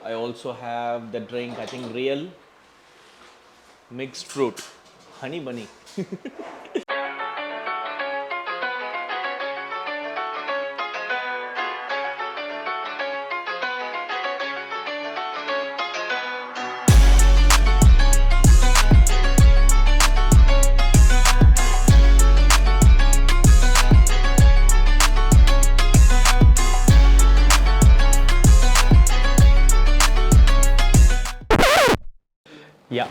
I also have the drink, I think real mixed fruit, honey bunny. Yeah.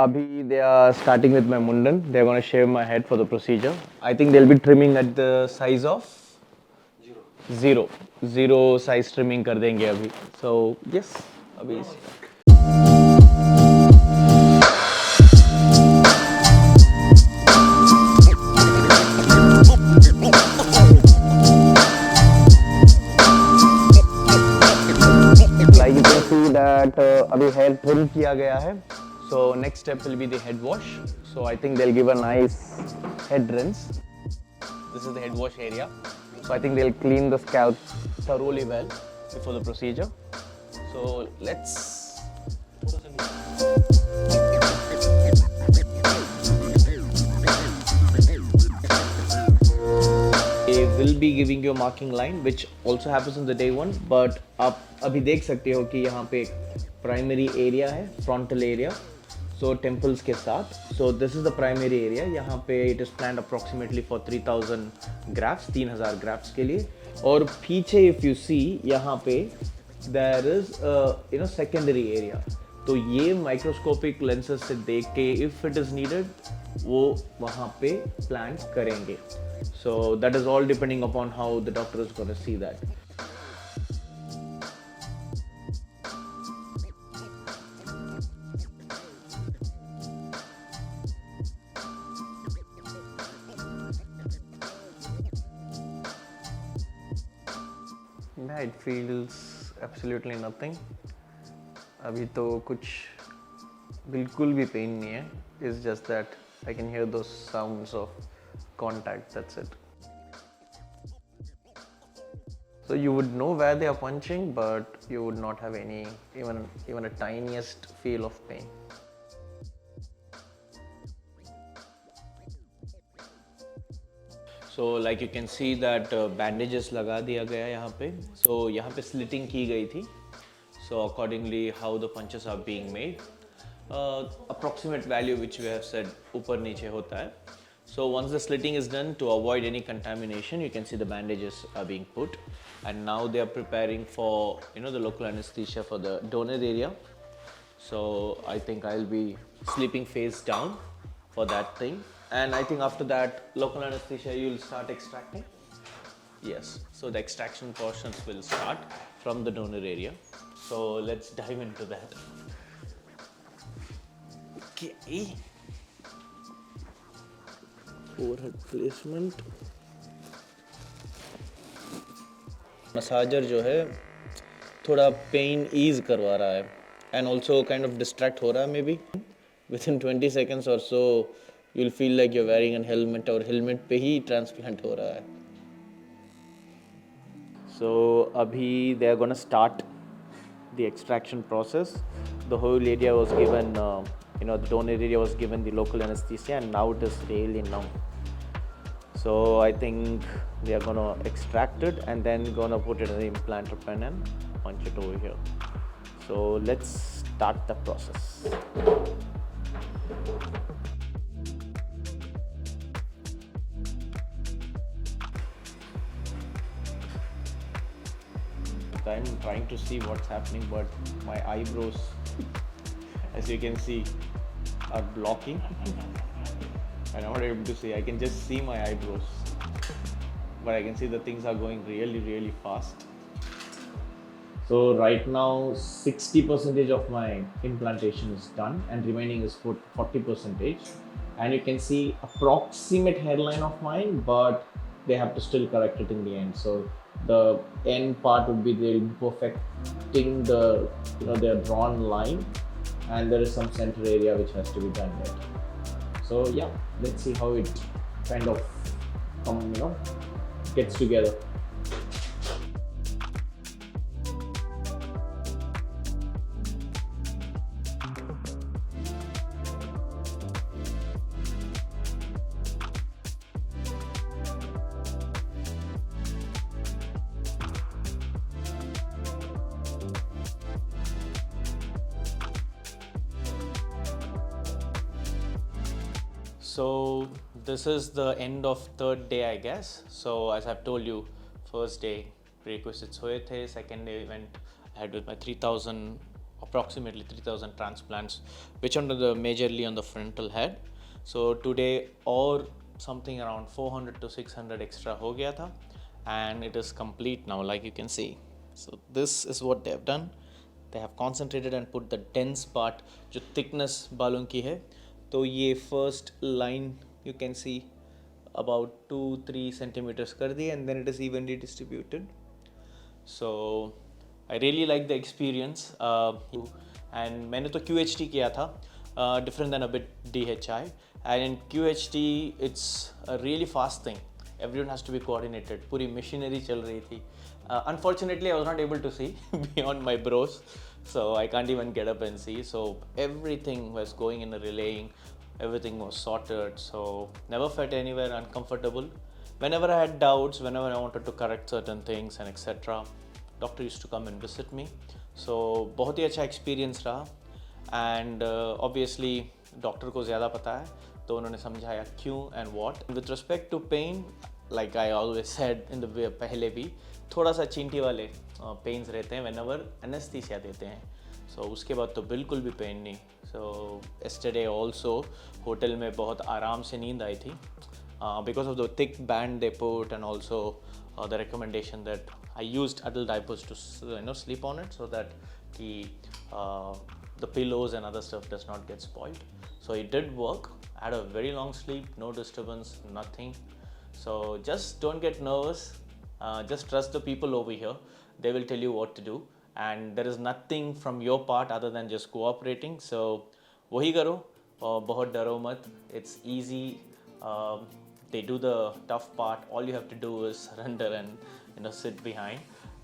Abhi, they are starting with my mundan. They're going to shave my head for the procedure. I think they'll be trimming at the size of zero. Zero size trimming कर देंगे अभी. So yes, अभी. Like you can see that अभी hair trim किया गया है. So next step will be the head wash. So I think they'll give a nice head rinse. This is the head wash area. So I think they'll clean the scalp thoroughly well before the procedure. So let's. They will be giving you a marking line, which also happens in the day one. But आप अभी देख सकते हो कि यहाँ पे primary area है, frontal area. So temples के साथ. So this is the primary area. यहाँ पे it is planned approximately for 3000 grafts, 3000 grafts के लिए. और पीछे if you see यहाँ पे there is secondary area. तो ये microscopic lenses से देख के if it is needed वो वहाँ पे plan करेंगे. So that is all depending upon how the doctor is going to see that. Yeah, it feels absolutely nothing. अभी तो कुछ बिल्कुल भी पेन नहीं है. It's just that I can hear those sounds of contact. That's it. So you would know where they are punching, but you would not have any even a tiniest feel of pain. So like you can see that bandages लगा दिया गया यहाँ पे. So यहाँ पे slitting की गई थी. So accordingly how the punches are being made. Approximate value which we have said ऊपर नीचे होता है. So once the slitting is done, to avoid any contamination, you can see the bandages are being put, and now they are preparing for the local anesthesia for the donor area. So I think I'll be sleeping face down for that thing, and I think after that local anesthesia you'll start extracting. Yes, so the extraction portions will start from the donor area. So let's dive into that. Okay. Forehead placement. Massager जो है थोड़ा pain ease करवा रहा है and also kind of distract हो रहा है. Maybe within 20 seconds और so you will feel like you are wearing an helmet, और हेलमेट पे ही ट्रांसप्लांट हो रहा है. सो अभी they are gonna start the extraction process. The whole area was given the donor area was given the local anesthesia, and now it is really numb. So I think they are gonna extract it and then gonna put it in the implanter pen and punch it over here. So let's start the process. I'm trying to see what's happening, but my eyebrows, as you can see, are blocking. I'm not able to see. I can just see my eyebrows, but I can see the things are going really, really fast. So right now 60% of my implantation is done, and remaining is 40%. And you can see approximate hairline of mine, but they have to still correct it in the end. So the end part would be they'll be perfecting the their drawn line, and there is some center area which has to be done yet. So yeah, let's see how it kind of gets together. So this is the end of third day, I guess. So as I've told you, first day prerequisites हुए थे, second day went ahead with my 3000 approximately 3000 transplants, which are majorly on the frontal head. So today or something around 400 to 600 extra हो गया था, and it is complete now, like you can see. So this is what they have done. They have concentrated and put the dense part, जो thickness बालों की है, तो ये first line you can see about 2-3 centimeters कर दी, and then it is evenly distributed. So I really like the experience. And मैंने तो QHT किया था, different than a bit DHI. And in QHT it's a really fast thing. Everyone has to be coordinated. पूरी machinery चल रही थी. Unfortunately, I was not able to see beyond my brows, so I can't even get up and see. So everything was going in a relaying. Everything was sorted. So never felt anywhere uncomfortable. Whenever I had doubts, whenever I wanted to correct certain things and etc., doctor used to come and visit me. So बहुत ही अच्छा experience रहा. And obviously doctor को ज़्यादा पता है, तो उन्होंने समझाया क्यों and what. With respect to pain, like I always said in the पहले भी, थोड़ा सा चींटी वाले पेन्स रहते हैं whenever anesthesia देते हैं. So उसके बाद तो बिल्कुल भी पेन नहीं. So yesterday also होटल में बहुत आराम से नींद आई थी, because of the thick band they put, and also the recommendation that I used adult diapers to sleep on it, so that the pillows and other stuff does not get spoiled. So it did work. I had a very long sleep, no disturbance, nothing. So just don't get nervous. Just trust the people over here. They will tell you what to do, and there is nothing from your part other than just cooperating. So वही करो और बहुत डरो मत. It's easy. They do the tough part. All you have to do is surrender and sit behind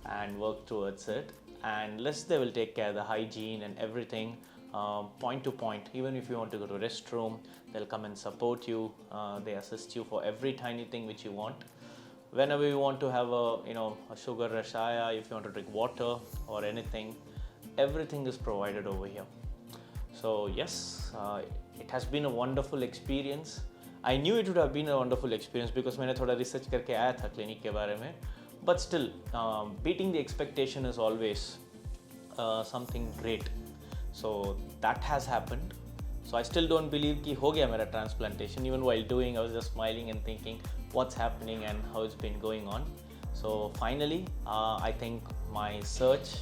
and work towards it. And they will take care of the hygiene and everything, point to point. Even if you want to go to restroom, they'll come and support you. They assist you for every tiny thing which you want. Whenever you want to have a sugar rashaya, if you want to drink water or anything, everything is provided over here. So yes, it has been a wonderful experience. I knew it would have been a wonderful experience because मैंने थोड़ा research करके आया था clinic के बारे में. But still, beating the expectation is always something great. So that has happened. So I still don't believe कि हो गया मेरा transplantation. Even while doing, I was just smiling and thinking what's happening and how it's been going on. So finally, I think my search,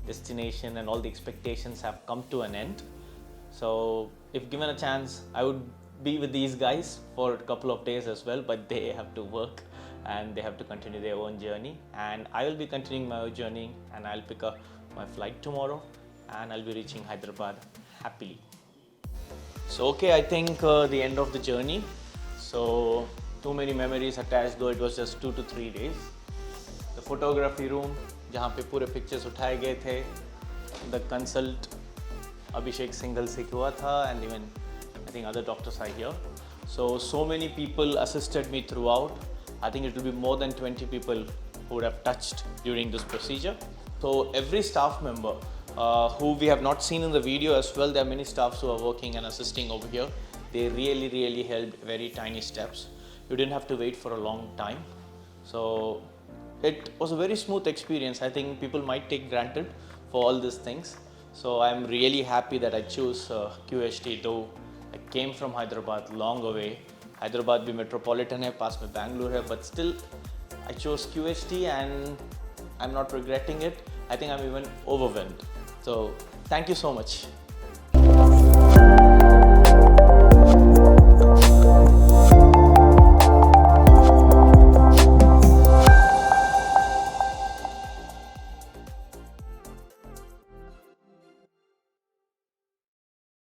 destination, and all the expectations have come to an end. So if given a chance, I would be with these guys for a couple of days as well, but they have to work and they have to continue their own journey, and I will be continuing my own journey, and I'll pick up my flight tomorrow and I'll be reaching Hyderabad happily. So okay, I think the end of the journey. So too many memories attached, though it was just 2 to 3 days. The photography room जहाँ पे पूरे pictures उठाए गए थे, the consult Abhishek Singhal से हुआ था, and even I think other doctors are here. So many people assisted me throughout. I think it will be more than 20 people who would have touched during this procedure. So every staff member who we have not seen in the video as well, there are many staffs who are working and assisting over here. They really helped. Very tiny steps. You didn't have to wait for a long time. So it was a very smooth experience. I think people might take granted for all these things. So I'm really happy that I chose QHT, though I came from Hyderabad, long away. Hyderabad भी metropolitan है, पास में Bangalore है, but still I chose QHT and I'm not regretting it. I think I'm even overwhelmed. So thank you so much.